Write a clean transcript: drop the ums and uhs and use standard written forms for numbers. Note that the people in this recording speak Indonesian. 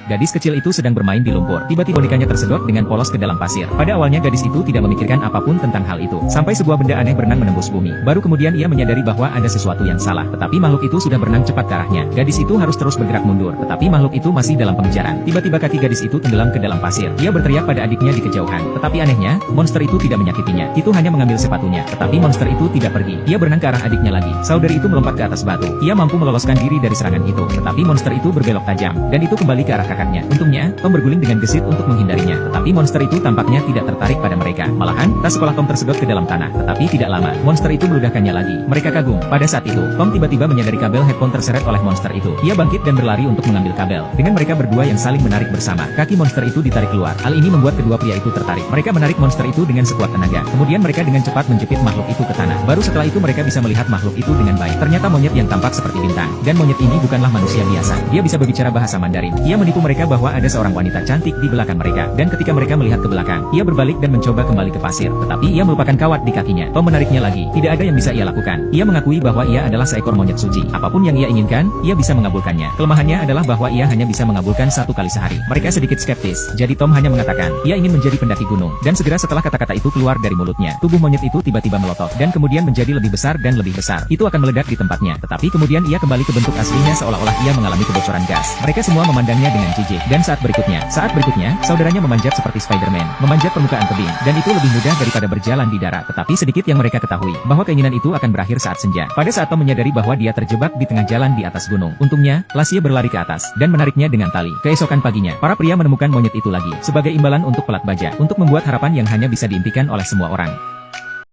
Gadis kecil itu sedang bermain di lumpur. Tiba-tiba bonekanya tersedot dengan polos ke dalam pasir. Pada awalnya gadis itu tidak memikirkan apapun tentang hal itu. Sampai sebuah benda aneh berenang menembus bumi. Baru kemudian ia menyadari bahwa ada sesuatu yang salah. Tetapi makhluk itu sudah berenang cepat ke arahnya. Gadis itu harus terus bergerak mundur. Tetapi makhluk itu masih dalam pengejaran. Tiba-tiba kaki gadis itu tenggelam ke dalam pasir. Ia berteriak pada adiknya di kejauhan. Tetapi anehnya, monster itu tidak menyakitinya. Itu hanya mengambil sepatunya. Tetapi monster itu tidak pergi. Ia berenang ke arah adiknya lagi. Saudari itu melompat ke atas batu. Ia mampu meloloskan diri dari serangan itu. Tetapi monster itu berbelok tajam. Dan itu kembali ke arah kakaknya. Untungnya, Tom berguling dengan gesit untuk menghindarinya. Tetapi monster itu tampaknya tidak tertarik pada mereka. Malahan, tas sekolah Tom tersedot ke dalam tanah. Tetapi tidak lama, monster itu meludahkannya lagi. Mereka kagum. Pada saat itu, Tom tiba-tiba menyadari kabel headphone terseret oleh monster itu. Ia bangkit dan berlari untuk mengambil kabel. Dengan mereka berdua yang saling menarik bersama, kaki monster itu ditarik keluar. Hal ini membuat kedua pria itu tertarik. Mereka menarik monster itu dengan sekuat tenaga. Kemudian mereka dengan cepat menjepit makhluk itu ke tanah. Baru setelah itu mereka bisa melihat makhluk itu dengan baik. Ternyata monyet yang tampak seperti bintang. Dan monyet ini bukanlah manusia biasa. Dia bisa berbicara bahasa Mandarin. Ia menipu mereka bahwa ada seorang wanita cantik di belakang mereka. Dan ketika mereka melihat ke belakang, ia berbalik dan mencoba kembali ke pasir. Tetapi ia melupakan kawat di kakinya. Tom menariknya lagi. Tidak ada yang bisa ia lakukan. Ia mengakui bahwa ia adalah seekor monyet suci. Apapun yang ia inginkan, ia bisa mengabulkannya. Kelemahannya adalah bahwa ia hanya bisa mengabulkan 1 kali sehari. Mereka sedikit skeptis. Jadi Tom hanya mengatakan, ia ingin menjadi pendaki gunung. Dan segera setelah kata-kata itu keluar dari mulutnya, tubuh monyet itu tiba-tiba melotot. Dan kemudian menjadi lebih besar dan lebih besar. Itu akan meledak di tempatnya. Tetapi kemudian ia kembali ke bentuk aslinya seolah-olah ia mengalami kebocoran gas. Mereka semua memandangnya dengan jijik. Dan saat berikutnya, saudaranya memanjat seperti Spider-Man, memanjat permukaan tebing. Dan itu lebih mudah daripada berjalan di darat. Tetapi sedikit yang mereka ketahui, bahwa keinginan itu akan berakhir saat senja. Pada saat Tom menyadari bahwa dia terjebak di tengah jalan di atas gunung. Untungnya, Lassie berlari ke atas, dan menariknya dengan tali. Keesokan paginya, para pria menemukan monyet itu lagi, sebagai imbalan untuk pelat baja, untuk membuat harapan yang hanya bisa diimpikan oleh semua orang.